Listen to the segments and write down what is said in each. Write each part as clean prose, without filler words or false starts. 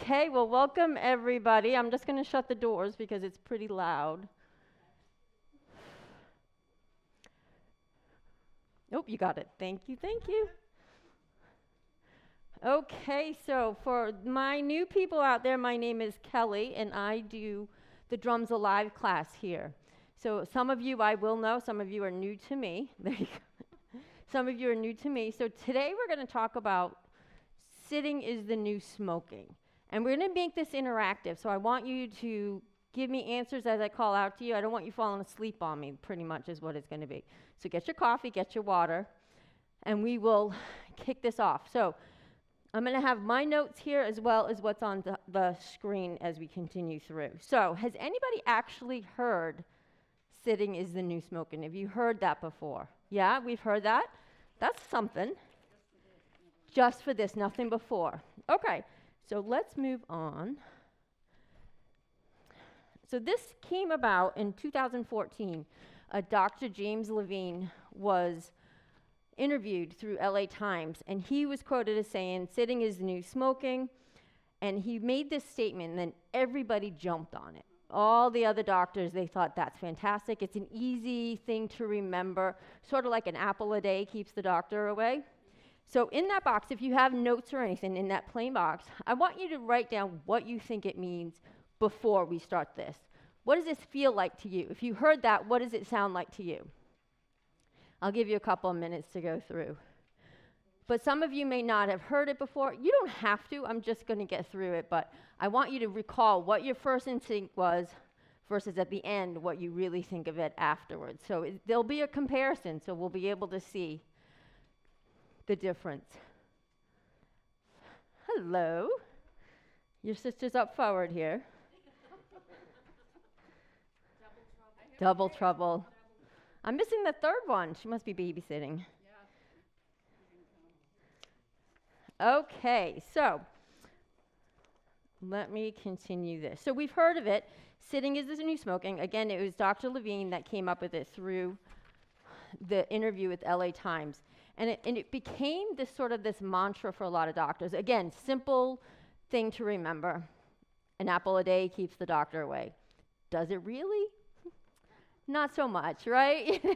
Okay, well, welcome everybody. I'm just going to shut the doors because it's pretty loud. Oh, you got it. Thank you, thank you. Okay, so for my new people out there, my name is Kelly, and I do the Drums Alive class here. So some of you I will know, some of you are new to me. There you go. Some of you are new to me. So today we're going to talk about sitting is the new smoking. And we're going to make this interactive, so I want you to give me answers as I call out to you. I don't want you falling asleep on me, pretty much is what it's going to be. So get your coffee, get your water, and we will kick this off. So I'm going to have my notes here as well as what's on the screen as we continue through. So has anybody actually heard sitting is the new smoking? Have you heard that before? Yeah, we've heard that? That's something. Just for this, nothing before. Okay, so let's move on. So this came about in 2014. Dr. James Levine was interviewed through LA Times, and he was quoted as saying, sitting is the new smoking, and he made this statement, and then everybody jumped on it. All the other doctors, they thought that's fantastic. It's an easy thing to remember, sort of like an apple a day keeps the doctor away. So in that box, if you have notes or anything in that plain box, I want you to write down what you think it means before we start this. What does this feel like to you? If you heard that, what does it sound like to you? I'll give you a couple of minutes to go through. But some of you may not have heard it before. You don't have to. I'm just going to get through it. But I want you to recall what your first instinct was versus at the end what you really think of it afterwards. So there'll be a comparison, so we'll be able to see the difference. Hello. Your sister's up forward here. Double trouble. I'm missing the third one. She must be babysitting. Okay, so let me continue this. So we've heard of it. Sitting is the new smoking. Again, it was Dr. Levine that came up with it through the interview with LA Times. And it became this sort of this mantra for a lot of doctors. Again, simple thing to remember. An apple a day keeps the doctor away. Does it really? Not so much, right?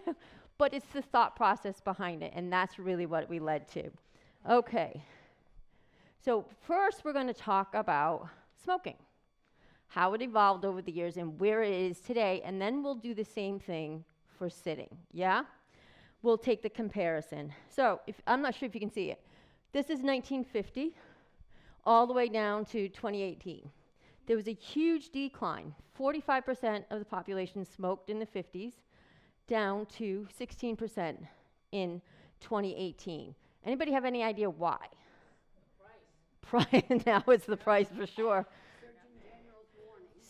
But it's the thought process behind it, and that's really what we led to. Okay. So first we're going to talk about smoking, how it evolved over the years and where it is today, and then we'll do the same thing for sitting, yeah? We'll take the comparison. So I'm not sure if you can see it. This is 1950 all the way down to 2018. There was a huge decline. 45% of the population smoked in the 50s, down to 16% in 2018. Anybody have any idea why? Price. Now it's the price for sure.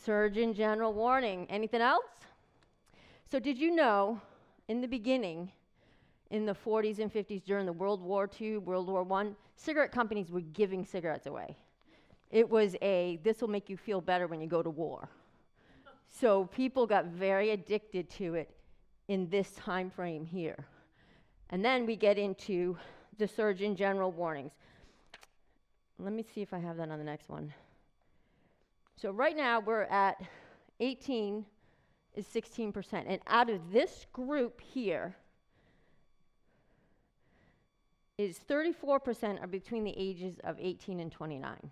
Surgeon General warning. Anything else? So did you know in the beginning, in the 40s and 50s during the World War II, World War I, cigarette companies were giving cigarettes away. It was this will make you feel better when you go to war. So people got very addicted to it in this time frame here. And then we get into the Surgeon General warnings. Let me see if I have that on the next one. So right now we're at 18 is 16%. And out of this group here, is 34% are between the ages of 18 and 29.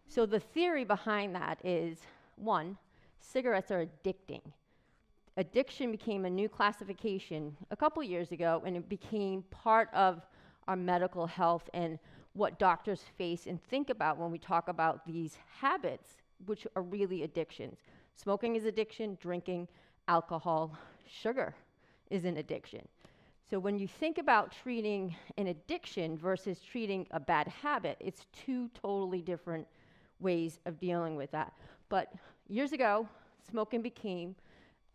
So the theory behind that is, one, cigarettes are addicting. Addiction became a new classification a couple years ago, and it became part of our medical health and what doctors face and think about when we talk about these habits, which are really addictions. Smoking is addiction, drinking, alcohol, sugar is an addiction. So when you think about treating an addiction versus treating a bad habit, it's two totally different ways of dealing with that. But years ago, smoking became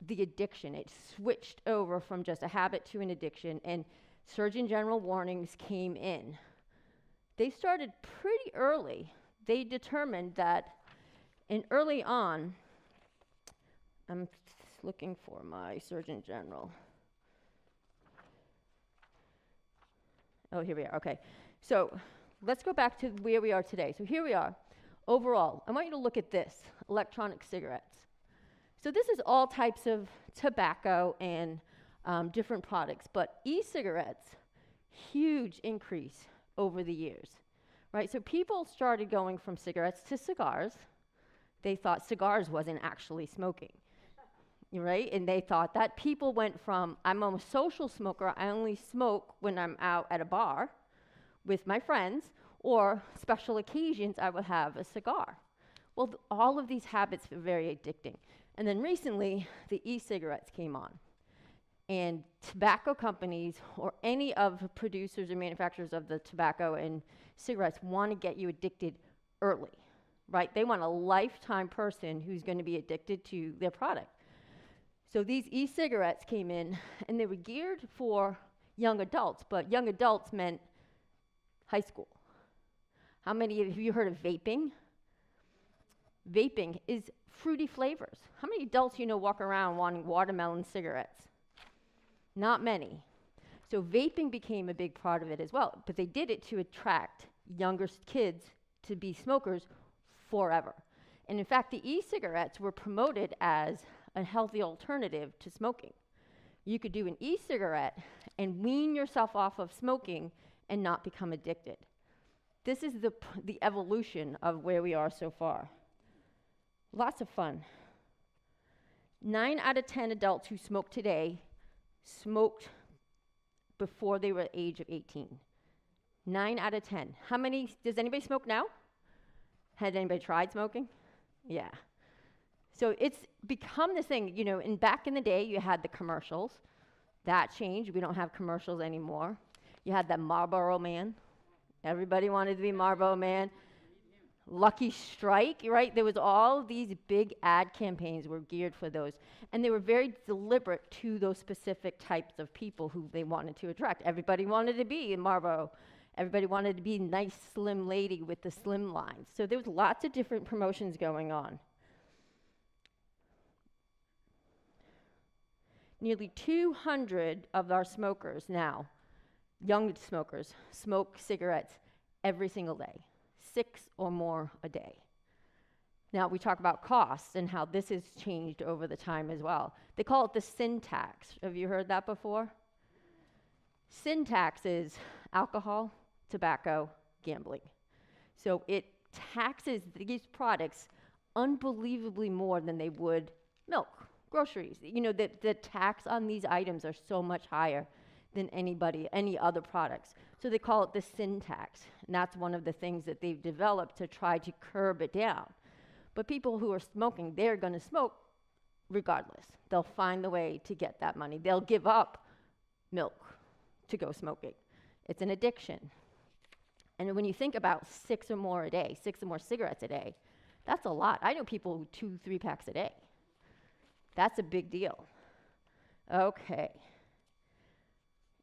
the addiction. It switched over from just a habit to an addiction, and Surgeon General warnings came in. They started pretty early. They determined that early on, I'm looking for my Surgeon General. Oh, here we are. Okay. So let's go back to where we are today. So here we are. Overall, I want you to look at this, electronic cigarettes. So this is all types of tobacco and different products, but e-cigarettes, huge increase over the years, right? So people started going from cigarettes to cigars. They thought cigars wasn't actually smoking, right? And they thought that people went from, I'm a social smoker, I only smoke when I'm out at a bar with my friends, or special occasions I would have a cigar. Well, all of these habits are very addicting. And then recently, the e-cigarettes came on. And tobacco companies, or any of the producers or manufacturers of the tobacco and cigarettes, want to get you addicted early, right? They want a lifetime person who's going to be addicted to their product. So these e-cigarettes came in, and they were geared for young adults, but young adults meant high school. How many of you heard of vaping? Vaping is fruity flavors. How many adults you know walk around wanting watermelon cigarettes? Not many. So vaping became a big part of it as well, but they did it to attract younger kids to be smokers forever. And in fact, the e-cigarettes were promoted as a healthy alternative to smoking. You could do an e-cigarette and wean yourself off of smoking and not become addicted. This is the evolution of where we are so far. Lots of fun. 9 out of 10 adults who smoke today smoked before they were the age of 18. 9 out of 10. How many, does anybody smoke now? Had anybody tried smoking? Yeah. So it's become this thing, you know, and back in the day you had the commercials. That changed, we don't have commercials anymore. You had that Marlboro Man. Everybody wanted to be Marlboro Man. Lucky Strike, right? There was all these big ad campaigns were geared for those. And they were very deliberate to those specific types of people who they wanted to attract. Everybody wanted to be in Marlboro. Everybody wanted to be a nice, slim lady with the slim lines. So there was lots of different promotions going on. Nearly 200 of our smokers now, young smokers, smoke cigarettes every single day, 6 or more a day. Now we talk about costs and how this has changed over the time as well. They call it the sin tax. Have you heard that before? Sin tax is alcohol, tobacco, gambling. So it taxes these products unbelievably more than they would milk, groceries. You know, the tax on these items are so much higher than any other products. So they call it the sin tax. And that's one of the things that they've developed to try to curb it down. But people who are smoking, they're going to smoke regardless. They'll find the way to get that money. They'll give up milk to go smoking. It's an addiction. And when you think about 6 or more a day, 6 or more cigarettes a day, that's a lot. I know people who 2-3 packs a day. That's a big deal. Okay.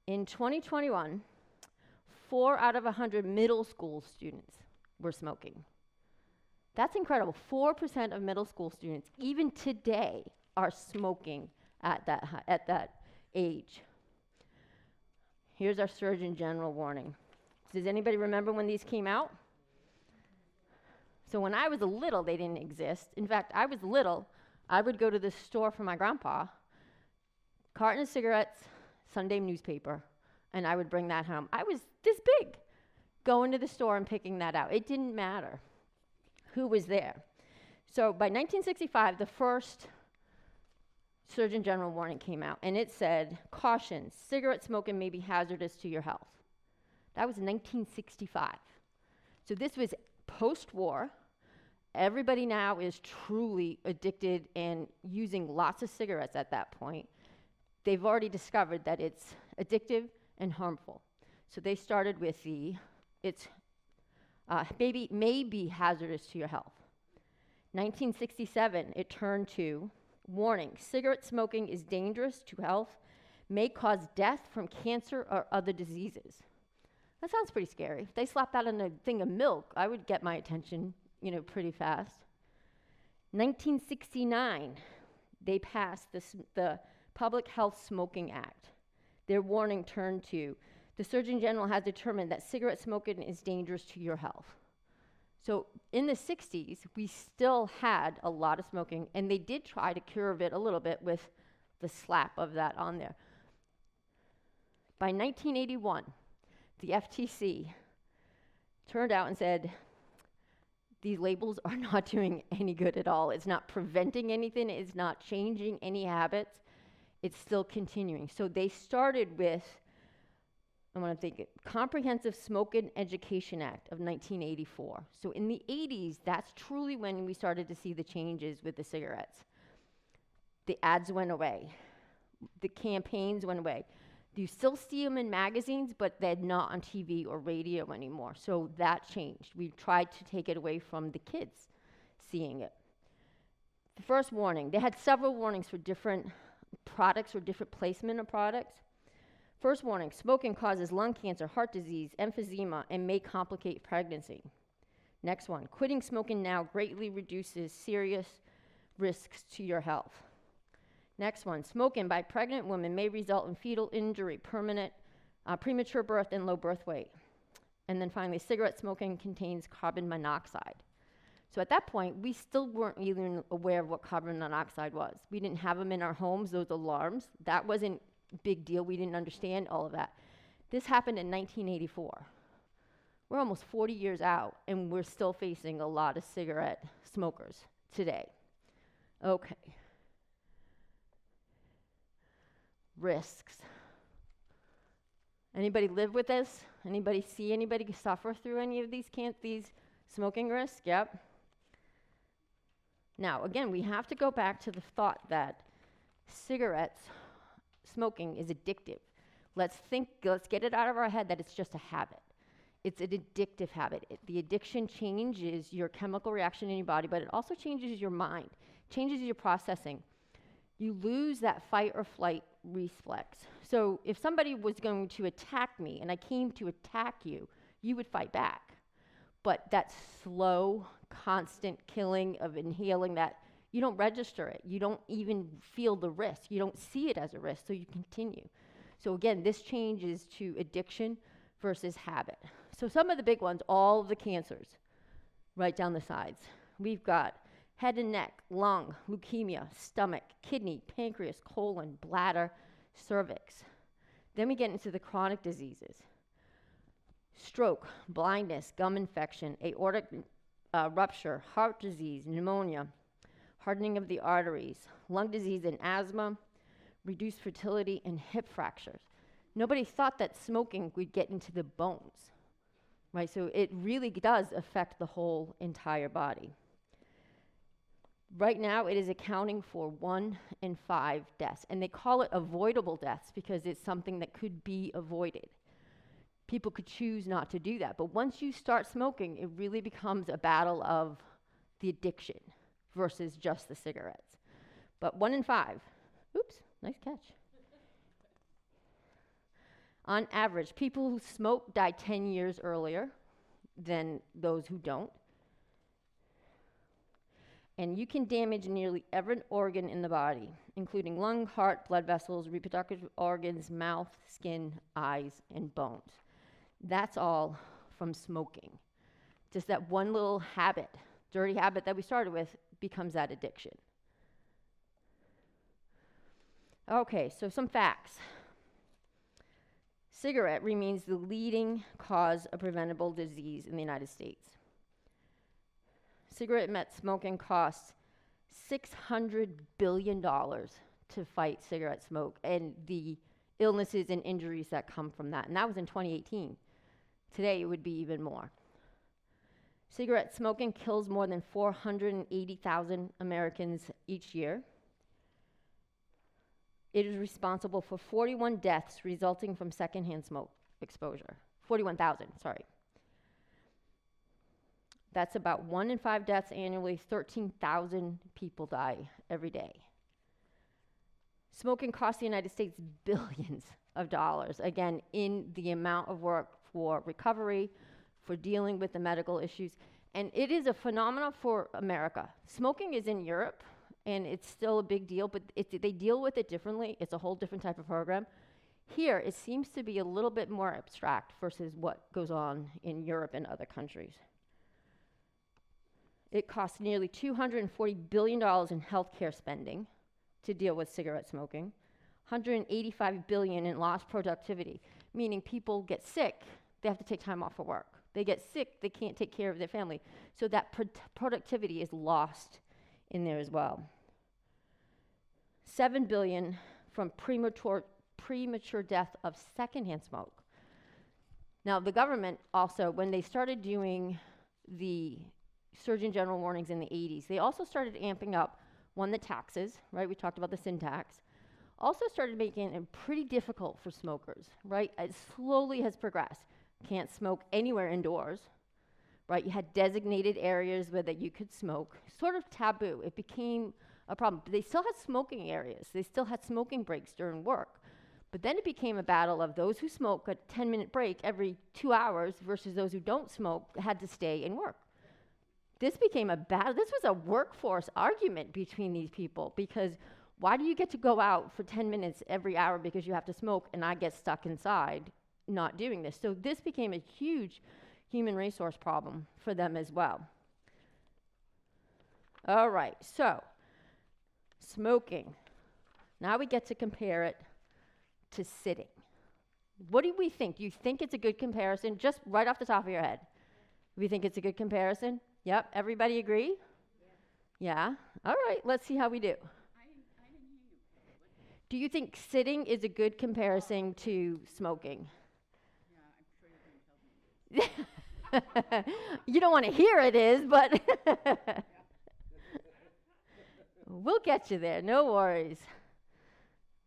In 2021, 4 out of 100 middle school students were smoking. That's incredible. 4% of middle school students, even today, are smoking at that age. Here's our Surgeon General warning. Does anybody remember when these came out? So when I was little, they didn't exist. In fact, I was little, I would go to the store for my grandpa, carton of cigarettes, Sunday newspaper, and I would bring that home. I was this big, going to the store and picking that out. It didn't matter who was there. So by 1965, the first Surgeon General warning came out, and it said, caution, cigarette smoking may be hazardous to your health. That was 1965. So this was post-war. Everybody now is truly addicted and using lots of cigarettes at that point. They've already discovered that it's addictive and harmful. So they started with may be hazardous to your health. 1967, it turned to, warning, cigarette smoking is dangerous to health, may cause death from cancer or other diseases. That sounds pretty scary. If they slapped that on a thing of milk, I would get my attention, pretty fast. 1969, they passed the Public Health Smoking Act. Their warning turned to, the Surgeon General has determined that cigarette smoking is dangerous to your health. So in the 60s, we still had a lot of smoking, and they did try to curb it a little bit with the slap of that on there. By 1981, the FTC turned out and said, these labels are not doing any good at all. It's not preventing anything. It's not changing any habits. It's still continuing. So they started with, I want to think, Comprehensive Smoking Education Act of 1984. So in the 80s, that's truly when we started to see the changes with the cigarettes. The ads went away. The campaigns went away. You still see them in magazines, but they're not on TV or radio anymore. So that changed. We tried to take it away from the kids seeing it. The first warning, they had several warnings for different products or different placement of products. First warning, smoking causes lung cancer, heart disease, emphysema, and may complicate pregnancy. Next one, quitting smoking now greatly reduces serious risks to your health. Next one, smoking by pregnant women may result in fetal injury, permanent premature birth, and low birth weight. And then finally, cigarette smoking contains carbon monoxide. So at that point, we still weren't even aware of what carbon monoxide was. We didn't have them in our homes, those alarms. That wasn't a big deal. We didn't understand all of that. This happened in 1984. We're almost 40 years out, and we're still facing a lot of cigarette smokers today. Okay. Risks. Anybody live with this? Anybody see anybody suffer through any of these smoking risks? Yep. Now, again, we have to go back to the thought that smoking is addictive. Let's get it out of our head that it's just a habit. It's an addictive habit. The addiction changes your chemical reaction in your body, but it also changes your mind, changes your processing. You lose that fight or flight reflex. So if somebody was going to attack me and I came to attack you, you would fight back. But that slow, constant killing of inhaling that, you don't register it. You don't even feel the risk. You don't see it as a risk, so you continue. So again, this changes to addiction versus habit. So some of the big ones, all of the cancers, right down the sides. We've got head and neck, lung, leukemia, stomach, kidney, pancreas, colon, bladder, cervix. Then we get into the chronic diseases. Stroke, blindness, gum infection, aortic rupture, heart disease, pneumonia, hardening of the arteries, lung disease and asthma, reduced fertility, and hip fractures. Nobody thought that smoking would get into the bones, right? So it really does affect the whole entire body. Right now, it is accounting for 1 in 5 deaths, and they call it avoidable deaths because it's something that could be avoided. People could choose not to do that, but once you start smoking, it really becomes a battle of the addiction versus just the cigarettes. But 1 in 5, oops, nice catch. On average, people who smoke die 10 years earlier than those who don't. And you can damage nearly every organ in the body, including lung, heart, blood vessels, reproductive organs, mouth, skin, eyes, and bones. That's all from smoking. Just that one little habit, dirty habit that we started with, becomes that addiction. Okay, so some facts. Cigarette remains the leading cause of preventable disease in the United States. Cigarette smoking costs $600 billion to fight cigarette smoke and the illnesses and injuries that come from that. And that was in 2018. Today, it would be even more. Cigarette smoking kills more than 480,000 Americans each year. It is responsible for 41 deaths resulting from secondhand smoke exposure. 41,000, sorry. That's about 1 in 5 deaths annually. 13,000 people die every day. Smoking costs the United States billions of dollars, again, in the amount of work for recovery, for dealing with the medical issues. And it is a phenomenon for America. Smoking is in Europe, and it's still a big deal, but they deal with it differently. It's a whole different type of program. Here, it seems to be a little bit more abstract versus what goes on in Europe and other countries. It costs nearly $240 billion in healthcare spending to deal with cigarette smoking, $185 billion in lost productivity, meaning people get sick, they have to take time off of work. They get sick, they can't take care of their family. So that productivity is lost in there as well. $7 billion from premature death of secondhand smoke. Now, the government also, when they started doing the Surgeon General warnings in the 80s, they also started amping up, one, the taxes, right? We talked about the sin tax. Also started making it pretty difficult for smokers, right? It slowly has progressed. Can't smoke anywhere indoors, right? You had designated areas where that you could smoke. Sort of taboo. It became a problem. But they still had smoking areas. They still had smoking breaks during work. But then it became a battle of those who smoke a 10-minute break every 2 hours versus those who don't smoke had to stay and work. This became a battle. This was a workforce argument between these people because why do you get to go out for 10 minutes every hour because you have to smoke and I get stuck inside not doing this? So this became a huge human resource problem for them as well. All right, so smoking. Now we get to compare it to sitting. What do we think? Do you think it's a good comparison? Just right off the top of your head. We think it's a good comparison? Yep, everybody agree? Yeah? All right, let's see how we do. I didn't hear you. Do you think sitting is a good comparison to smoking? Yeah, I'm sure you're going to tell me. You don't want to hear it is, but we'll get you there, no worries.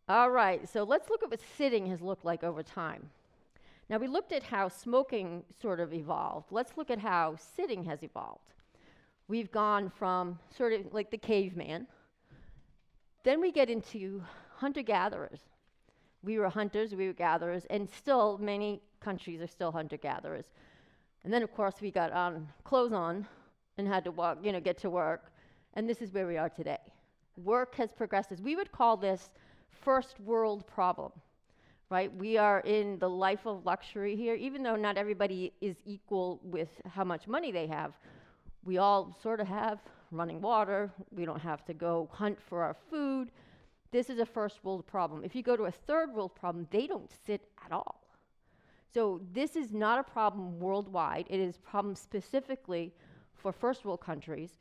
All right, so let's look at what sitting has looked like over time. Now, we looked at how smoking sort of evolved. Let's look at how sitting has evolved. We've gone from sort of like the caveman. Then we get into hunter-gatherers. We were hunters, we were gatherers, and still many countries are still hunter-gatherers. And then, of course, we got clothes on and had to walk, get to work. And this is where we are today. Work has progressed. We would call this first world problem, right? We are in the life of luxury here. Even though not everybody is equal with how much money they have, we all sort of have running water. We don't have to go hunt for our food. This is a first world problem. If you go to a third world problem, they don't sit at all. So this is not a problem worldwide. It is a problem specifically for first world countries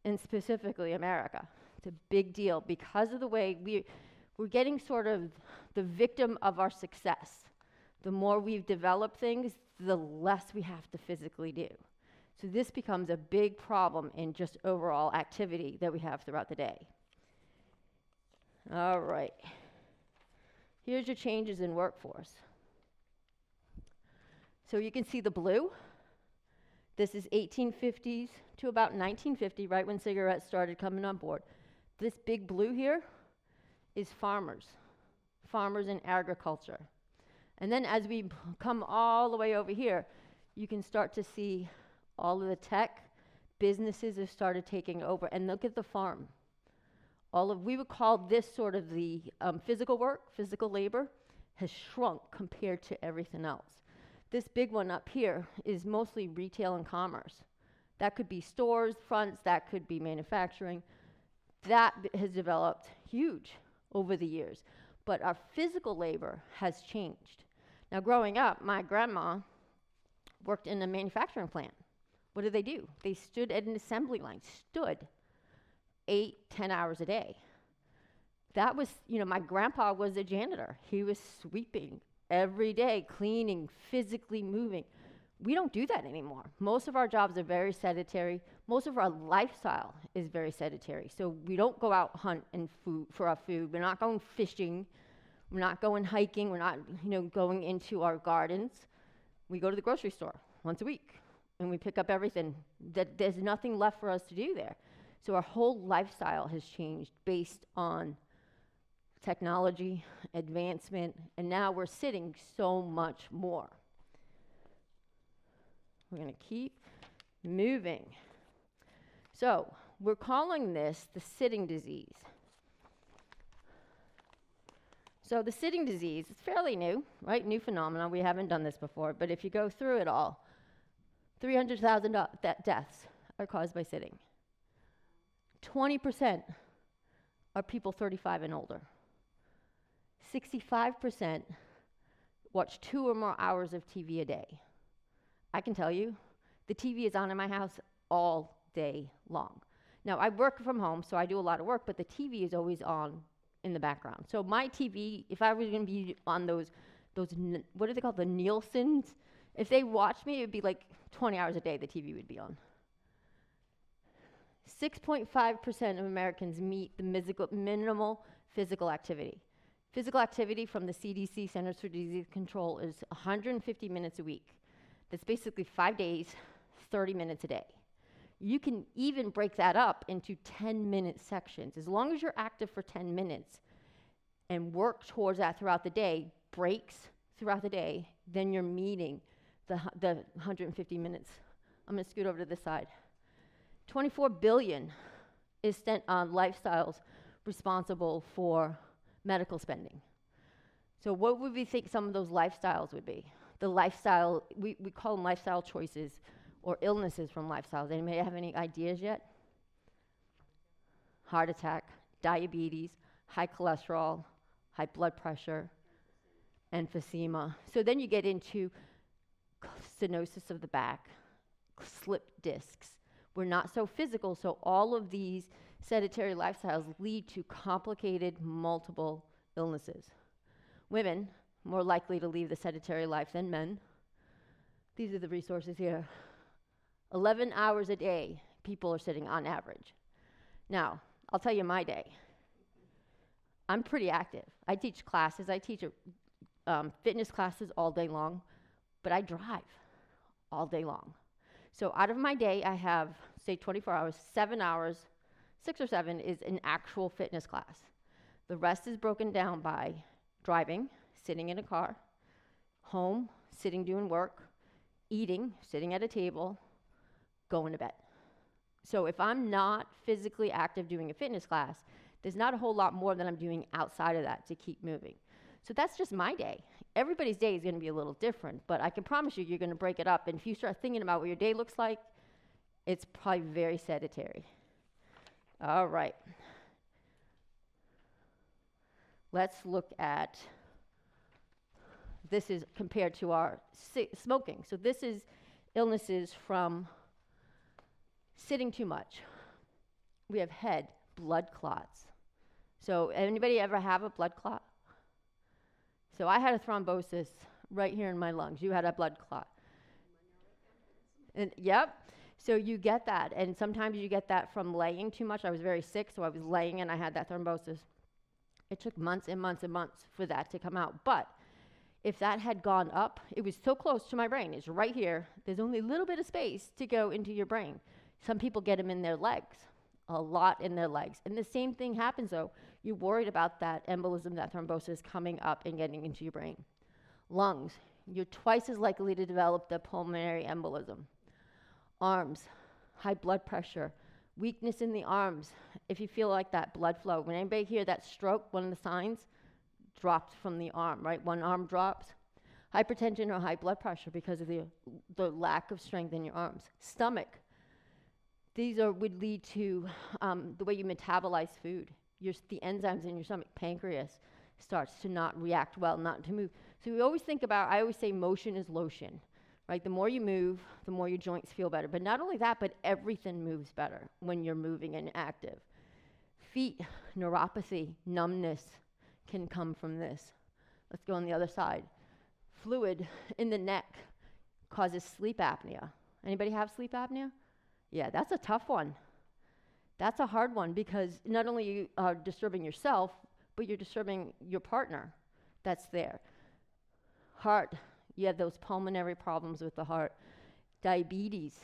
and specifically America. It's a big deal because of the way we're getting sort of the victim of our success. The more we've developed things, the less we have to physically do. So this becomes a big problem in just overall activity that we have throughout the day. All right. Here's your changes in workforce. So you can see the blue. This is 1850s to about 1950, right when cigarettes started coming on board. This big blue here is farmers in agriculture. And then as we come all the way over here, you can start to see all of the tech businesses have started taking over. And look at the farm. We would call this sort of the physical work, physical labor, has shrunk compared to everything else. This big one up here is mostly retail and commerce. That could be stores, fronts, that could be manufacturing. That has developed huge over the years. But our physical labor has changed. Now, growing up, my grandma worked in a manufacturing plant. What did they do? They stood at an assembly line, 8, 10 hours a day. That was, my grandpa was a janitor. He was sweeping every day, cleaning, physically moving. We don't do that anymore. Most of our jobs are very sedentary. Most of our lifestyle is very sedentary. So we don't go out hunt and for our food. We're not going fishing. We're not going hiking. We're not, going into our gardens. We go to the grocery store once a week and we pick up everything. There's nothing left for us to do there. So our whole lifestyle has changed based on technology, advancement, and now we're sitting so much more. We're going to keep moving. So we're calling this the sitting disease. So the sitting disease is fairly new, right? New phenomenon. We haven't done this before, but if you go through it all, 300,000 deaths are caused by sitting. 20% are people 35 and older. 65% watch 2 or more hours of TV a day. I can tell you, the TV is on in my house all day long. Now, I work from home, so I do a lot of work, but the TV is always on in the background. So my TV, if I was going to be on those what are they called, the Nielsen's? If they watched me, it would be like 20 hours a day the TV would be on. 6.5% of Americans meet the minimal physical activity. Physical activity from the CDC, Centers for Disease Control, is 150 minutes a week. That's basically 5 days, 30 minutes a day. You can even break that up into 10-minute sections. As long as you're active for 10 minutes and work towards that throughout the day, breaks throughout the day, then you're meeting the 150 minutes. I'm going to scoot over to this side. $24 billion is spent on lifestyles responsible for medical spending. So what would we think some of those lifestyles would be? The lifestyle, we call them lifestyle choices or illnesses from lifestyles. Anybody have any ideas yet? Heart attack, diabetes, high cholesterol, high blood pressure, emphysema. So then you get into stenosis of the back, slip discs. We're not so physical, so all of these sedentary lifestyles lead to complicated multiple illnesses. Women, more likely to lead the sedentary life than men. These are the resources here. 11 hours a day, people are sitting on average. Now, I'll tell you my day. I'm pretty active. I teach classes. I teach fitness classes all day long, but I drive all day long. So out of my day, I have, say, 24 hours, 7 hours, 6 or 7 is an actual fitness class. The rest is broken down by driving, sitting in a car, home, sitting doing work, eating, sitting at a table, going to bed. So if I'm not physically active doing a fitness class, there's not a whole lot more that I'm doing outside of that to keep moving. So that's just my day. Everybody's day is going to be a little different, but I can promise you you're going to break it up. And if you start thinking about what your day looks like, it's probably very sedentary. All right. Let's look at, this is compared to our smoking. So this is illnesses from sitting too much. We have head, blood clots. So anybody ever have a blood clot? So I had a thrombosis right here in my lungs. You had a blood clot. And yep. So you get that. And sometimes you get that from laying too much. I was very sick, so I was laying and I had that thrombosis. It took months and months and months for that to come out. But if that had gone up, it was so close to my brain. It's right here. There's only a little bit of space to go into your brain. Some people get them in their legs, a lot in their legs. And the same thing happens, though. You're worried about that embolism, that thrombosis coming up and getting into your brain. Lungs, you're twice as likely to develop the pulmonary embolism. Arms, high blood pressure, weakness in the arms. If you feel like that blood flow, when anybody hear that stroke, one of the signs, dropped from the arm, right? One arm drops. Hypertension or high blood pressure because of the lack of strength in your arms. Stomach. These would lead to the way you metabolize food. The enzymes in your stomach, pancreas, starts to not react well, not to move. So we always think about, I always say motion is lotion, right? The more you move, the more your joints feel better. But not only that, but everything moves better when you're moving and active. Feet, neuropathy, numbness can come from this. Let's go on the other side. Fluid in the neck causes sleep apnea. Anybody have sleep apnea? Yeah, that's a tough one. That's a hard one because not only you are disturbing yourself, but you're disturbing your partner that's there. Heart, you have those pulmonary problems with the heart. Diabetes,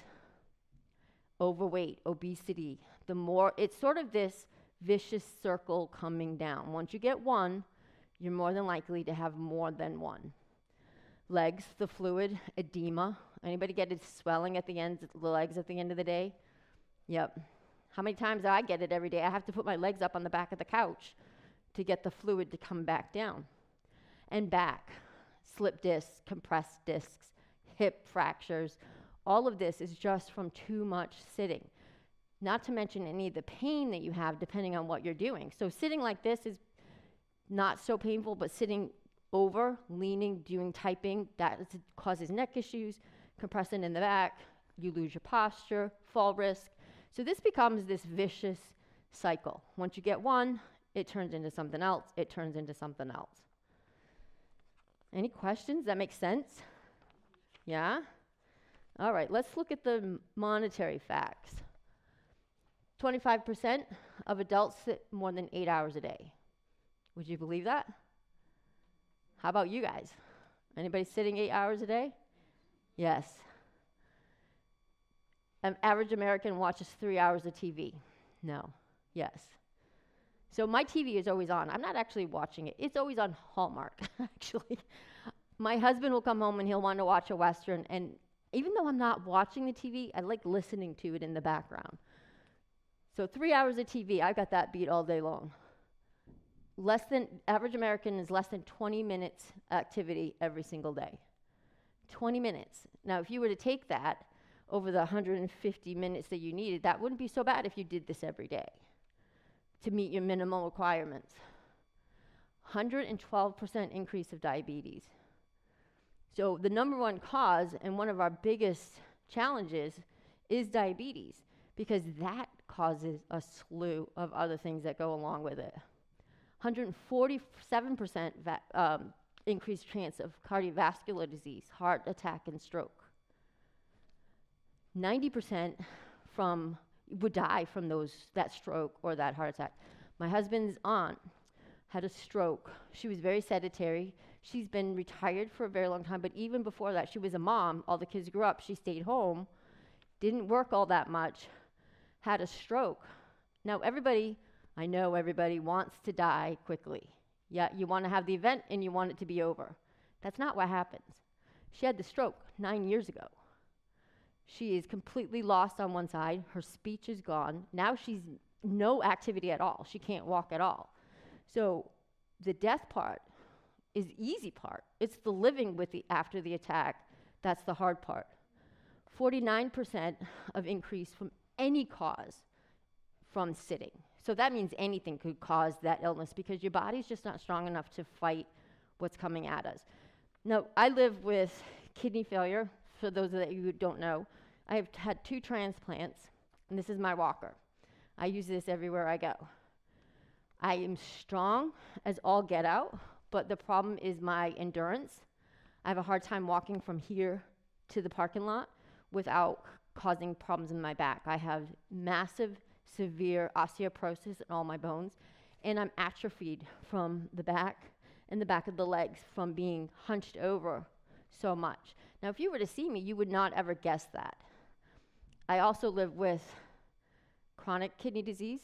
overweight, obesity. It's sort of this vicious circle coming down. Once you get one, you're more than likely to have more than one. Legs, the fluid, edema. Anybody get it swelling at the ends of the legs at the end of the day? Yep. How many times do I get it every day? I have to put my legs up on the back of the couch to get the fluid to come back down. And back, slip discs, compressed discs, hip fractures. All of this is just from too much sitting. Not to mention any of the pain that you have depending on what you're doing. So sitting like this is not so painful, but sitting over, leaning, doing typing, causes neck issues, compressing in the back, you lose your posture, fall risk. So this becomes this vicious cycle. Once you get one, it turns into something else, it turns into something else. Any questions? That makes sense? Yeah? All right, let's look at the monetary facts. 25% of adults sit more than 8 hours a day. Would you believe that? How about you guys? Anybody sitting 8 hours a day? Yes. An average American watches 3 hours of TV. No. Yes. So my TV is always on. I'm not actually watching it. It's always on Hallmark, actually. My husband will come home and he'll want to watch a Western, and even though I'm not watching the TV, I like listening to it in the background. So 3 hours of TV, I've got that beat all day long. Average American is less than 20 minutes activity every single day. 20 minutes. Now, if you were to take that over the 150 minutes that you needed, that wouldn't be so bad if you did this every day to meet your minimal requirements. 112% increase of diabetes. So the number one cause and one of our biggest challenges is diabetes, because that causes a slew of other things that go along with it. 147% increased chance of cardiovascular disease, heart attack, and stroke. 90% would die from that stroke or that heart attack. My husband's aunt had a stroke. She was very sedentary. She's been retired for a very long time, but even before that, she was a mom. All the kids grew up. She stayed home, didn't work all that much, had a stroke. Now, I know everybody wants to die quickly. Yeah, you want to have the event and you want it to be over. That's not what happens. She had the stroke 9 years ago. She is completely lost on one side. Her speech is gone. Now she's no activity at all. She can't walk at all. So the death part is the easy part. It's the living with after the attack. That's the hard part. 49% of increase from any cause from sitting. So that means anything could cause that illness, because your body's just not strong enough to fight what's coming at us. Now, I live with kidney failure. For those of you who don't know, I have had 2 transplants, and this is my walker. I use this everywhere I go. I am strong as all get out, but the problem is my endurance. I have a hard time walking from here to the parking lot without causing problems in my back. I have massive, severe osteoporosis in all my bones, and I'm atrophied from the back and the back of the legs from being hunched over so much. Now, if you were to see me, you would not ever guess that. I also live with chronic kidney disease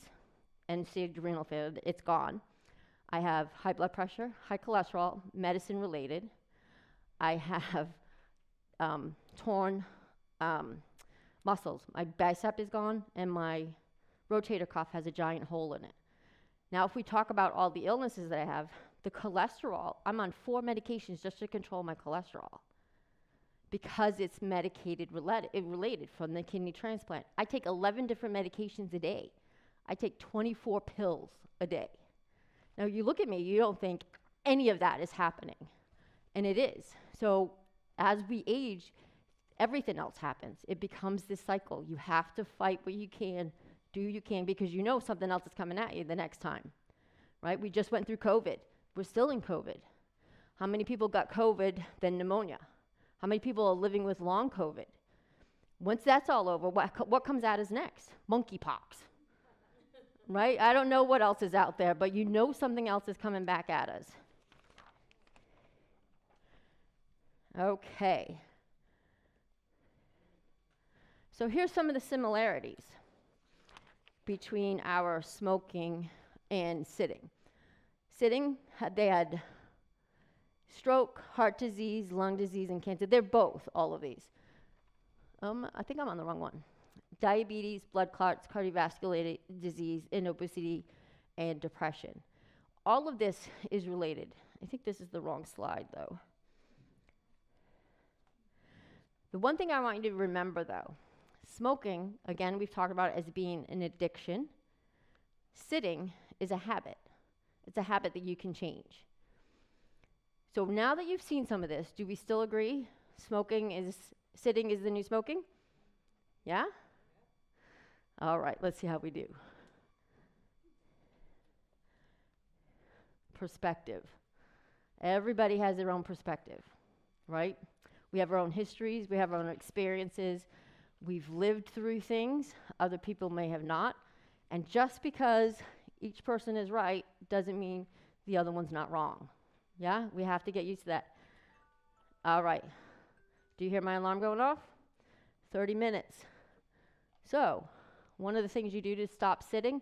and stage renal failure. It's gone. I have high blood pressure, high cholesterol, medicine related. I have torn muscles. My bicep is gone, and my rotator cuff has a giant hole in it. Now, if we talk about all the illnesses that I have, the cholesterol, I'm on 4 medications just to control my cholesterol, because it's medicated related from the kidney transplant. I take 11 different medications a day. I take 24 pills a day. Now, you look at me, you don't think any of that is happening, and it is. So as we age, everything else happens. It becomes this cycle. You have to fight what you can, do you can, because you know something else is coming at you the next time, right? We just went through COVID. We're still in COVID. How many people got COVID, then pneumonia? How many people are living with long COVID? Once that's all over, what comes at us next? Monkeypox, right? I don't know what else is out there, but you know something else is coming back at us. Okay. So here's some of the similarities between our smoking and sitting. Sitting, they had stroke, heart disease, lung disease, and cancer. They're both, all of these. I think I'm on the wrong one. Diabetes, blood clots, cardiovascular disease, and obesity, and depression. All of this is related. I think this is the wrong slide, though. The one thing I want you to remember though, smoking, again, we've talked about it as being an addiction. Sitting is a habit. It's a habit that you can change. So now that you've seen some of this, do we still agree sitting is the new smoking? Yeah? All right, let's see how we do. Perspective. Everybody has their own perspective, right? We have our own histories, we have our own experiences. We've lived through things other people may have not. And just because each person is right doesn't mean the other one's not wrong. Yeah? We have to get used to that. All right. Do you hear my alarm going off? 30 minutes. So, one of the things you do to stop sitting,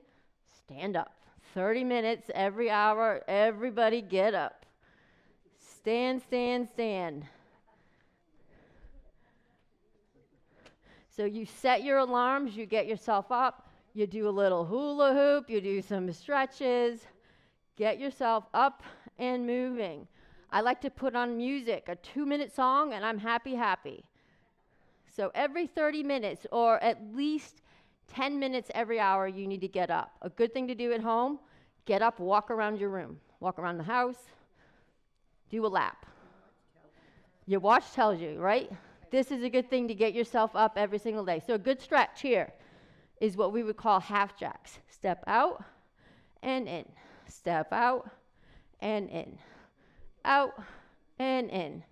stand up. 30 minutes every hour, everybody get up. Stand, stand, stand. So you set your alarms, you get yourself up, you do a little hula hoop, you do some stretches, get yourself up and moving. I like to put on music, a 2-minute song, and I'm happy. So every 30 minutes, or at least 10 minutes every hour, you need to get up. A good thing to do at home, get up, walk around your room, walk around the house, do a lap. Your watch tells you, right? This is a good thing to get yourself up every single day. So a good stretch here is what we would call half jacks. Step out and in. Step out and in. Out and in.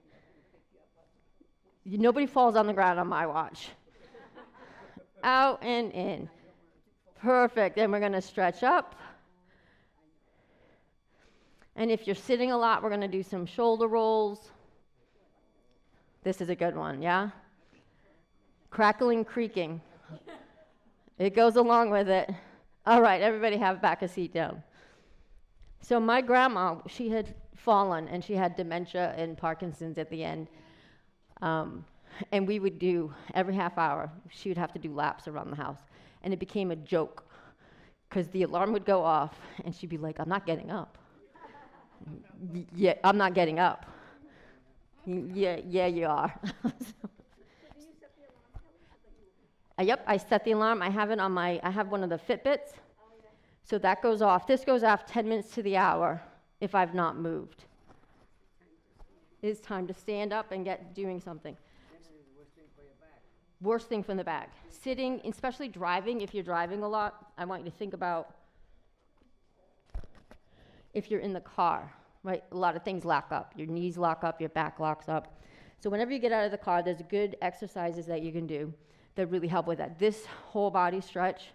Nobody falls on the ground on my watch. Out and in. Perfect. Then we're going to stretch up. And if you're sitting a lot, we're going to do some shoulder rolls. This is a good one, yeah? Crackling, creaking. It goes along with it. All right, everybody have back a seat down. So my grandma, she had fallen, and she had dementia and Parkinson's at the end. And we would do, every half hour, she would have to do laps around the house. And it became a joke, because the alarm would go off, and she'd be like, I'm not getting up. Yeah, I'm not getting up. Yeah, you are. Yep, I set the alarm. I have it on I have one of the Fitbits. So that goes off. This goes off 10 minutes to the hour if I've not moved. It's time to stand up and get doing something. Worst thing from the back. Sitting, especially driving, if you're driving a lot, I want you to think about if you're in the car, right? A lot of things lock up. Your knees lock up, your back locks up. So whenever you get out of the car, there's good exercises that you can do that really help with that. This whole body stretch,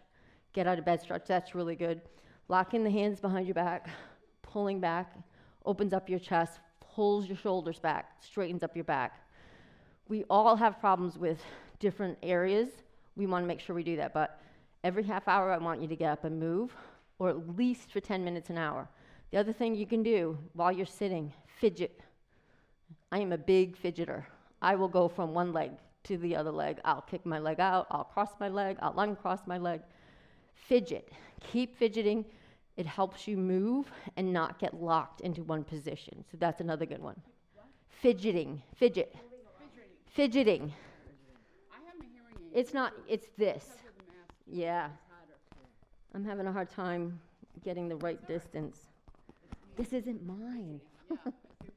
get out of bed stretch, that's really good. Locking the hands behind your back, pulling back, opens up your chest, pulls your shoulders back, straightens up your back. We all have problems with different areas. We want to make sure we do that, but every half hour I want you to get up and move, or at least for 10 minutes an hour. The other thing you can do while you're sitting, fidget. I am a big fidgeter. I will go from one leg to the other leg. I'll kick my leg out, I'll cross my leg, I'll uncross my leg. Fidget. Keep fidgeting. It helps you move and not get locked into one position. So that's another good one. Fidgeting. Fidget. Fidgeting. I have a hearing aid. It's not, it's this. Because of the mask, Yeah. it's harder. I'm having a hard time getting the right distance. This isn't mine. Yeah, I see what you mean.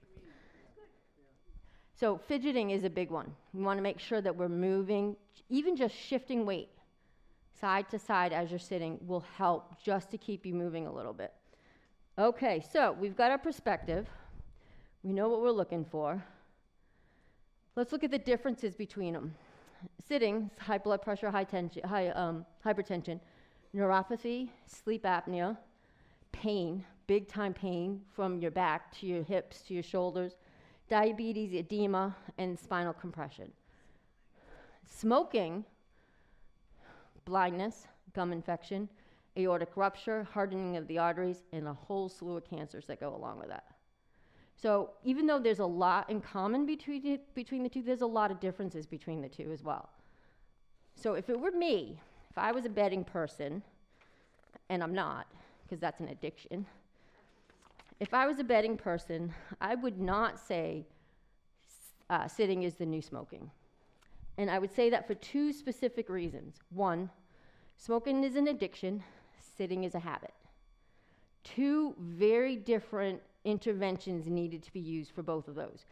So fidgeting is a big one. We want to make sure that we're moving, even just shifting weight side to side as you're sitting will help just to keep you moving a little bit. Okay, so we've got our perspective. We know what we're looking for. Let's look at the differences between them. Sitting, high blood pressure, hypertension, neuropathy, sleep apnea, pain, big time pain from your back to your hips to your shoulders, diabetes, edema, and spinal compression. Smoking, blindness, gum infection, aortic rupture, hardening of the arteries, and a whole slew of cancers that go along with that. So even though there's a lot in common between the two, there's a lot of differences between the two as well. So if it were me, if I was a betting person, and I'm not, because that's an addiction, if I was a betting person, I would not say sitting is the new smoking. And I would say that for two specific reasons. One, smoking is an addiction, sitting is a habit. Two very different interventions needed to be used for both of those.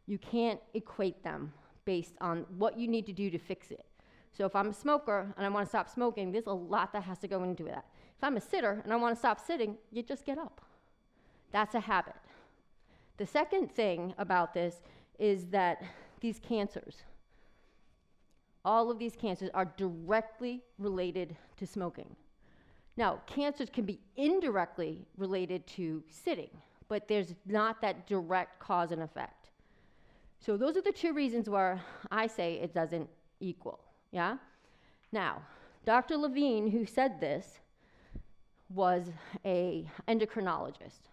You can't equate them based on what you need to do to fix it. So if I'm a smoker and I want to stop smoking, there's a lot that has to go into that. If I'm a sitter and I want to stop sitting, you just get up. That's a habit. The second thing about this is that these cancers, all of these cancers are directly related to smoking. Now, cancers can be indirectly related to sitting, but there's not that direct cause and effect. So those are the two reasons where I say it doesn't equal, yeah? Now, Dr. Levine, who said this, was an endocrinologist.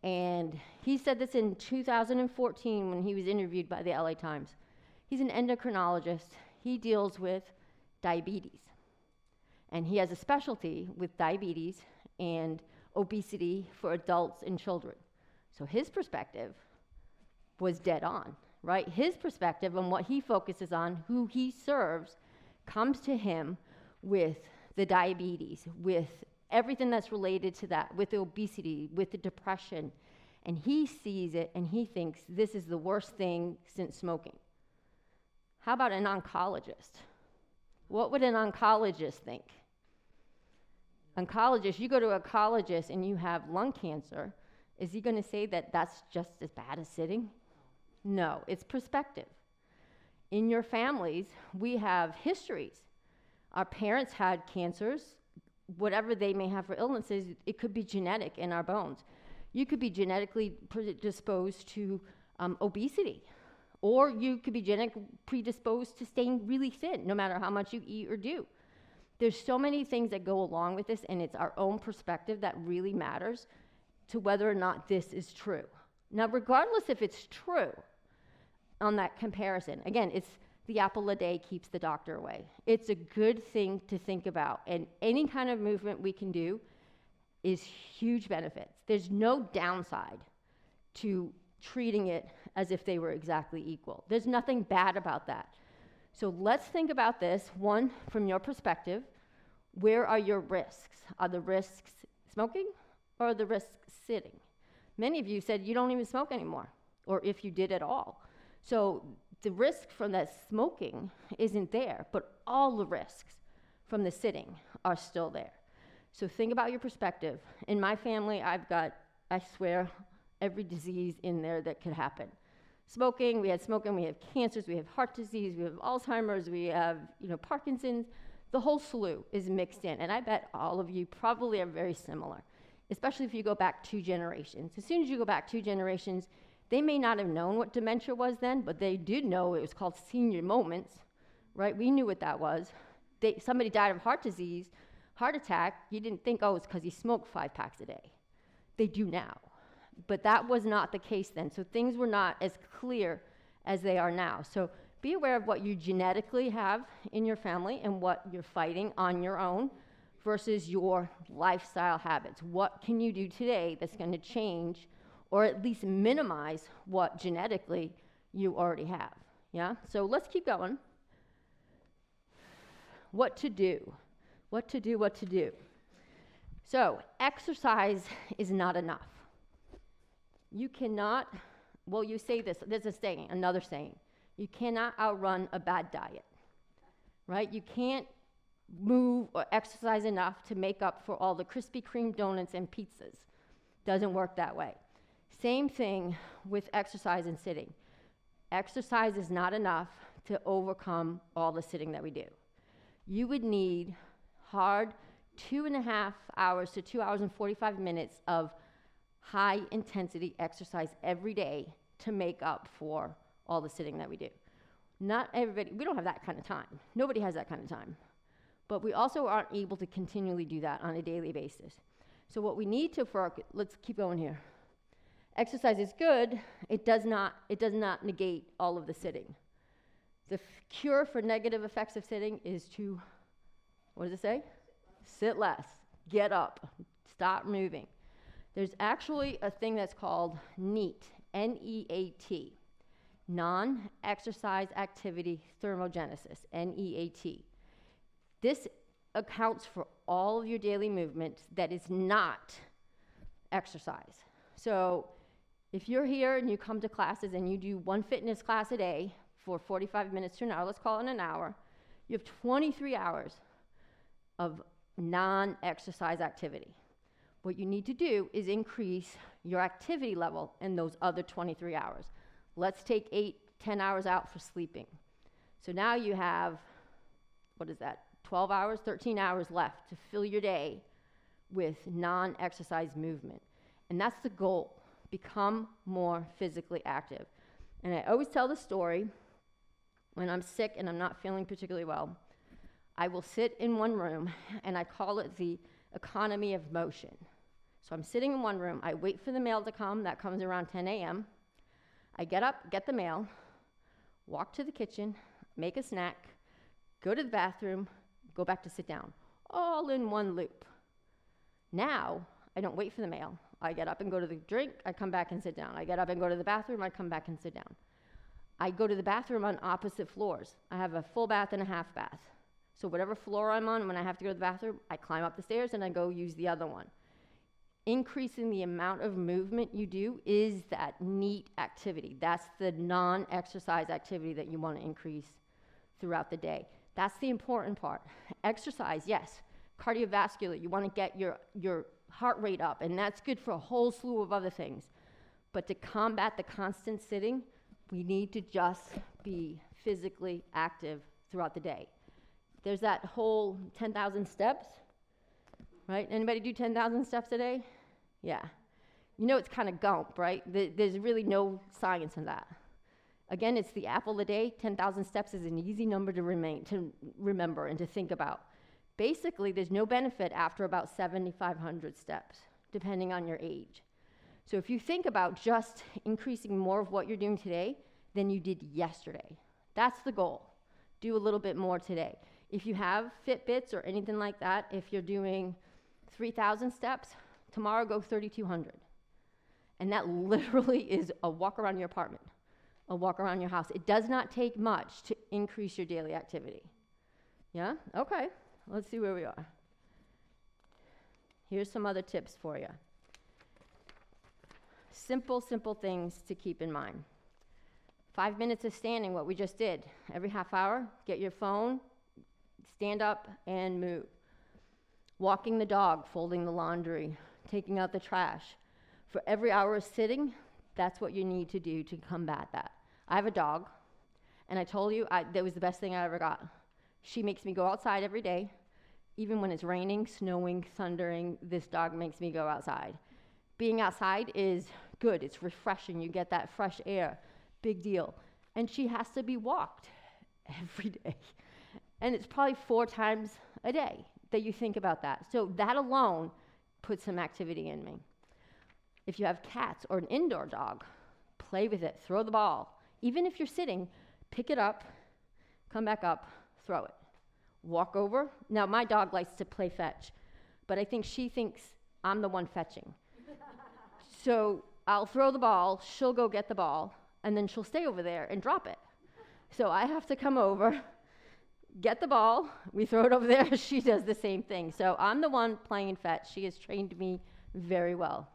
And he said this in 2014 when he was interviewed by the LA Times. He's an endocrinologist. He deals with diabetes. And he has a specialty with diabetes and obesity for adults and children. So his perspective was dead on, right? His perspective and what he focuses on, who he serves, comes to him with the diabetes, with everything that's related to that, with the obesity, with the depression. And he sees it and he thinks this is the worst thing since smoking. How about an oncologist? What would an oncologist think? Oncologist, you go to an oncologist and you have lung cancer, is he going to say that that's just as bad as sitting? No, it's perspective. In your families, we have histories. Our parents had cancers, whatever they may have for illnesses, it could be genetic in our bones. You could be genetically predisposed to obesity, or you could be genetically predisposed to staying really thin, no matter how much you eat or do. There's so many things that go along with this, and it's our own perspective that really matters to whether or not this is true. Now, regardless if it's true on that comparison, again, it's the apple a day keeps the doctor away. It's a good thing to think about, and any kind of movement we can do is huge benefits. There's no downside to treating it as if they were exactly equal. There's nothing bad about that. So let's think about this, one, from your perspective. Where are your risks? Are the risks smoking or are the risks sitting? Many of you said you don't even smoke anymore, or if you did at all. So the risk from that smoking isn't there, but all the risks from the sitting are still there. So think about your perspective. In my family, I've got, I swear, every disease in there that could happen. Smoking, we have cancers, we have heart disease, we have Alzheimer's, we have, Parkinson's. The whole slew is mixed in, and I bet all of you probably are very similar, especially if you go back 2 generations. As soon as you go back 2 generations, they may not have known what dementia was then, but they did know it was called senior moments, right? We knew what that was. Somebody died of heart disease, heart attack. You didn't think, oh, it's because he smoked 5 packs a day. They do now. But that was not the case then. So things were not as clear as they are now. So be aware of what you genetically have in your family and what you're fighting on your own versus your lifestyle habits. What can you do today that's going to change or at least minimize what genetically you already have? Yeah? So let's keep going. What to do? What to do, what to do. So exercise is not enough. You cannot, you say this, there's a saying, another saying. You cannot outrun a bad diet, right? You can't move or exercise enough to make up for all the Krispy Kreme donuts and pizzas. Doesn't work that way. Same thing with exercise and sitting. Exercise is not enough to overcome all the sitting that we do. You would need hard 2.5 hours to 2 hours and 45 minutes of high intensity exercise every day to make up for all the sitting that we do. Not everybody, we don't have that kind of time. Nobody has that kind of time. But we also aren't able to continually do that on a daily basis. So what we need to, let's keep going here. Exercise is good, it does not negate all of the sitting. The cure for negative effects of sitting is to, what does it say? Sit less, get up, stop moving. There's actually a thing that's called NEAT, N-E-A-T. non-exercise activity thermogenesis, NEAT. This accounts for all of your daily movement that is not exercise. So if you're here and you come to classes and you do one fitness class a day for 45 minutes to an hour, let's call it an hour, you have 23 hours of non-exercise activity. What you need to do is increase your activity level in those other 23 hours. Let's take 8-10 hours out for sleeping. So now you have, 12 hours, 13 hours left to fill your day with non-exercise movement. And that's the goal. Become more physically active. And I always tell the story when I'm sick and I'm not feeling particularly well. I will sit in one room, and I call it the economy of motion. So I'm sitting in one room. I wait for the mail to come. That comes around 10 a.m. I get up, get the mail, walk to the kitchen, make a snack, go to the bathroom, go back to sit down, all in one loop. Now, I don't wait for the mail. I get up and go to the drink, I come back and sit down. I get up and go to the bathroom, I come back and sit down. I go to the bathroom on opposite floors. I have a full bath and a half bath. So whatever floor I'm on, when I have to go to the bathroom, I climb up the stairs and I go use the other one. Increasing the amount of movement you do is that neat activity. That's the non-exercise activity that you want to increase throughout the day. That's the important part. Exercise, yes. Cardiovascular, you want to get your heart rate up, and that's good for a whole slew of other things. But to combat the constant sitting, we need to just be physically active throughout the day. There's that whole 10,000 steps, right? Anybody do 10,000 steps a day? Yeah. You know it's kind of gump, right? There's really no science in that. Again, it's the apple a day. 10,000 steps is an easy number to remember and to think about. Basically, there's no benefit after about 7,500 steps, depending on your age. So if you think about just increasing more of what you're doing today than you did yesterday, that's the goal. Do a little bit more today. If you have Fitbits or anything like that, if you're doing 3,000 steps, tomorrow go 3,200. And that literally is a walk around your apartment, a walk around your house. It does not take much to increase your daily activity. Yeah? Okay. Let's see where we are. Here's some other tips for you. Simple things to keep in mind. 5 minutes of standing, what we just did. Every half hour, get your phone, stand up and move. Walking the dog, folding the laundry, taking out the trash. For every hour of sitting, that's what you need to do to combat that. I have a dog, and I told you that was the best thing I ever got. She makes me go outside every day. Even when it's raining, snowing, thundering, this dog makes me go outside. Being outside is good. It's refreshing. You get that fresh air. Big deal. And she has to be walked every day. And it's probably 4 times a day that you think about that. So that alone puts some activity in me. If you have cats or an indoor dog, play with it. Throw the ball. Even if you're sitting, pick it up, come back up, throw it. Walk over. Now, my dog likes to play fetch, but I think she thinks I'm the one fetching. So I'll throw the ball, she'll go get the ball, and then she'll stay over there and drop it. So I have to come over, get the ball, we throw it over there, she does the same thing. So I'm the one playing fetch. She has trained me very well.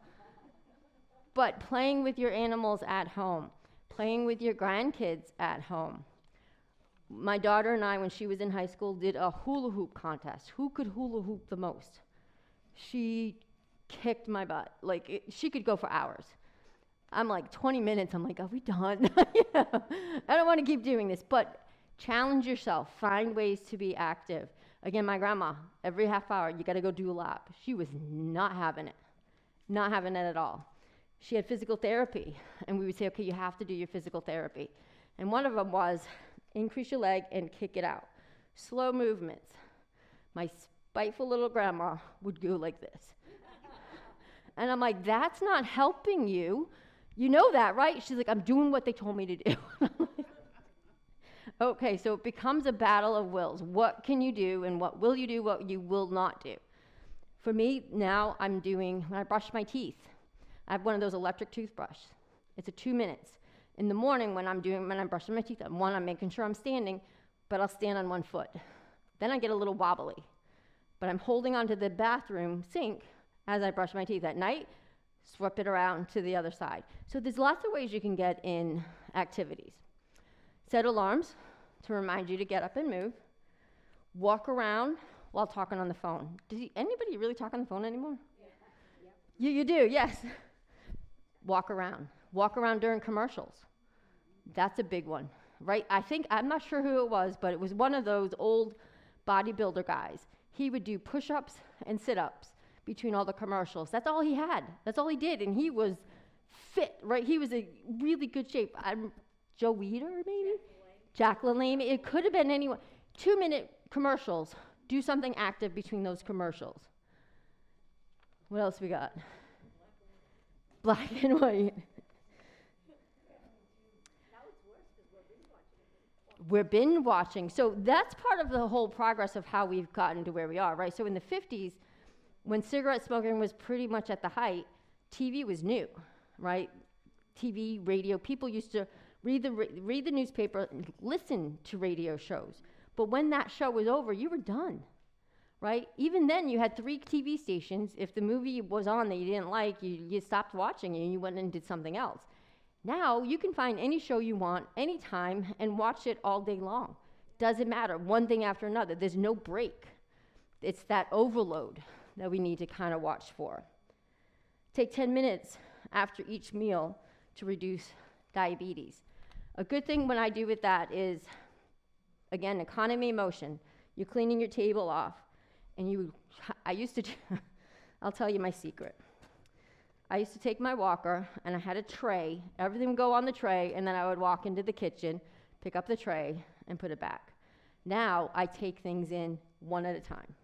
But playing with your animals at home, playing with your grandkids at home. My daughter and I, when she was in high school, did a hula hoop contest. Who could hula hoop the most? She kicked my butt. She could go for hours. I'm like, 20 minutes. I'm like, are we done? Yeah. I don't want to keep doing this. But challenge yourself. Find ways to be active. Again, my grandma, every half hour, you got to go do a lap. She was not having it. Not having it at all. She had physical therapy. And we would say, okay, you have to do your physical therapy. And one of them was, increase your leg and kick it out. Slow movements. My spiteful little grandma would go like this. And I'm like, that's not helping you. You know that, right? She's like, I'm doing what they told me to do. Okay, so it becomes a battle of wills. What can you do and what will you do, what you will not do? For me, now when I brush my teeth, I have one of those electric toothbrushes. It's a 2 minutes. In the morning when I'm brushing my teeth, I'm making sure I'm standing, but I'll stand on one foot. Then I get a little wobbly, but I'm holding onto the bathroom sink as I brush my teeth at night, swap it around to the other side. So there's lots of ways you can get in activities. Set alarms to remind you to get up and move. Walk around while talking on the phone. Anybody really talk on the phone anymore? Yeah. You do, yes. Walk around. Walk around during commercials. That's a big one, right? I'm not sure who it was, but it was one of those old bodybuilder guys. He would do push-ups and sit-ups between all the commercials. That's all he had. That's all he did, and he was fit, right? He was in really good shape. Joe Weider, maybe? Jacqueline Lame. It could have been anyone. 2-minute commercials. Do something active between those commercials. What else we got? Black and white. We're binge watching. So that's part of the whole progress of how we've gotten to where we are, right? So in the 50s, when cigarette smoking was pretty much at the height, TV was new, right? TV, radio, people used to read the newspaper, and listen to radio shows. But when that show was over, you were done, right? Even then, you had 3 TV stations. If the movie was on that you didn't like, you stopped watching and you went and did something else. Now, you can find any show you want, anytime, and watch it all day long. Doesn't matter, one thing after another. There's no break. It's that overload that we need to kind of watch for. Take 10 minutes after each meal to reduce diabetes. A good thing when I do with that is, again, economy of motion. You're cleaning your table off, and I used to do, I'll tell you my secret. I used to take my walker, and I had a tray. Everything would go on the tray, and then I would walk into the kitchen, pick up the tray, and put it back. Now, I take things in one at a time.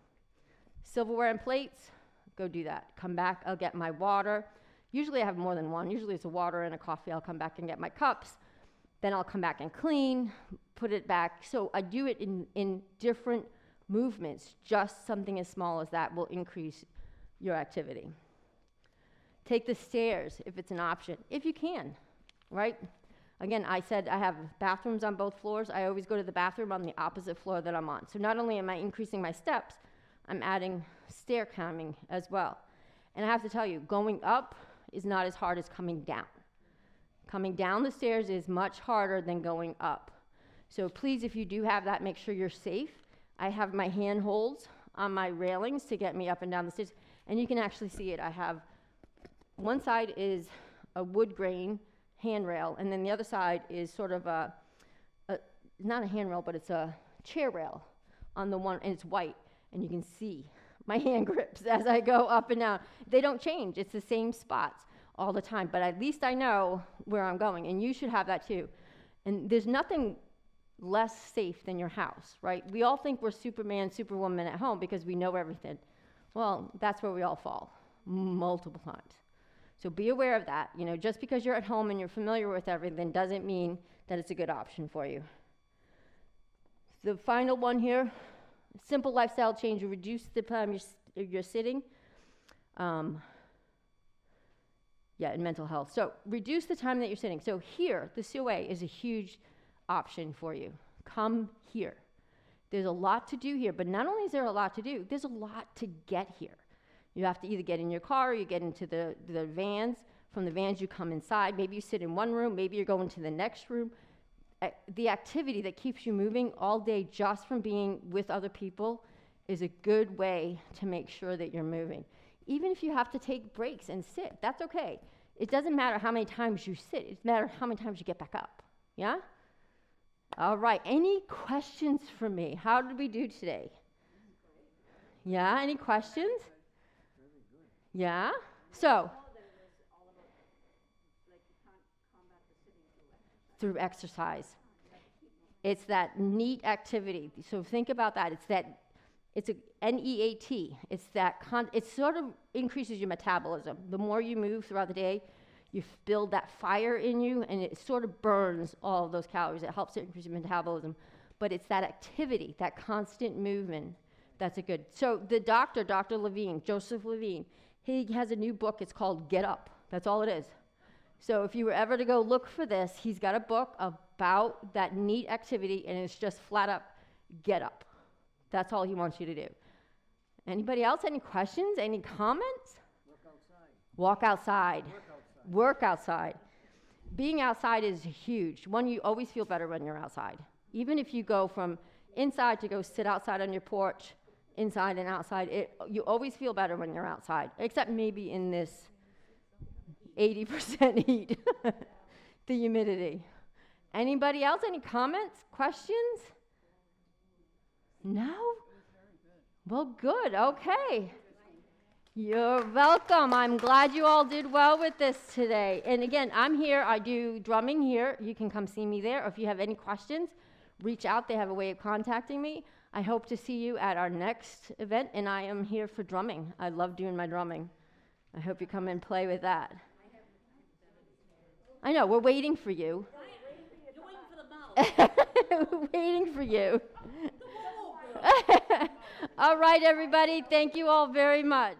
Silverware and plates, go do that. Come back, I'll get my water. Usually I have more than one. Usually it's a water and a coffee. I'll come back and get my cups. Then I'll come back and clean, put it back. So I do it in different movements. Just something as small as that will increase your activity. Take the stairs if it's an option, if you can, right? Again, I said I have bathrooms on both floors. I always go to the bathroom on the opposite floor that I'm on. So not only am I increasing my steps, I'm adding stair climbing as well. And I have to tell you, going up is not as hard as coming down. Coming down the stairs is much harder than going up. So please, if you do have that, make sure you're safe. I have my handholds on my railings to get me up and down the stairs. And you can actually see it. I have one side is a wood grain handrail, and then the other side is sort of not a handrail, but it's a chair rail on the one, and it's white, and you can see my hand grips as I go up and down. They don't change. It's the same spots all the time, but at least I know where I'm going, and you should have that too. And there's nothing less safe than your house, right? We all think we're Superman, Superwoman at home because we know everything. Well, that's where we all fall multiple times. So be aware of that. You know, just because you're at home and you're familiar with everything doesn't mean that it's a good option for you. The final one here, simple lifestyle change. You reduce the time you're sitting. And mental health. So reduce the time that you're sitting. So here, the COA is a huge option for you. Come here. There's a lot to do here, but not only is there a lot to do, there's a lot to get here. You have to either get in your car or you get into the vans. From the vans, you come inside. Maybe you sit in one room. Maybe you're going to the next room. The activity that keeps you moving all day just from being with other people is a good way to make sure that you're moving. Even if you have to take breaks and sit, that's okay. It doesn't matter how many times you sit. It matters how many times you get back up. Yeah? All right. Any questions for me? How did we do today? Yeah? Any questions? Yeah? So, through exercise. It's that neat activity. So think about that. It's a NEAT. It's that it sort of increases your metabolism. The more you move throughout the day, you build that fire in you, and it sort of burns all of those calories. It helps to increase your metabolism. But it's that activity, that constant movement, that's a good. So the doctor, Dr. Levine, Joseph Levine, he has a new book. It's called Get Up. That's all it is. So if you were ever to go look for this, he's got a book about that neat activity, and it's just flat up, get up. That's all he wants you to do. Anybody else? Any questions? Any comments? Walk outside. Work outside. Being outside is huge. One, you always feel better when you're outside. Even if you go from inside to go sit outside on your porch, inside and outside, you always feel better when you're outside, except maybe in this 80% heat, the humidity. Anybody else? Any comments? Questions? No? Well, good. Okay. You're welcome. I'm glad you all did well with this today. And again, I'm here. I do drumming here. You can come see me there. Or if you have any questions, reach out. They have a way of contacting me. I hope to see you at our next event, and I am here for drumming. I love doing my drumming. I hope you come and play with that. I know, we're waiting for you. We're waiting for you. All right, everybody. Thank you all very much.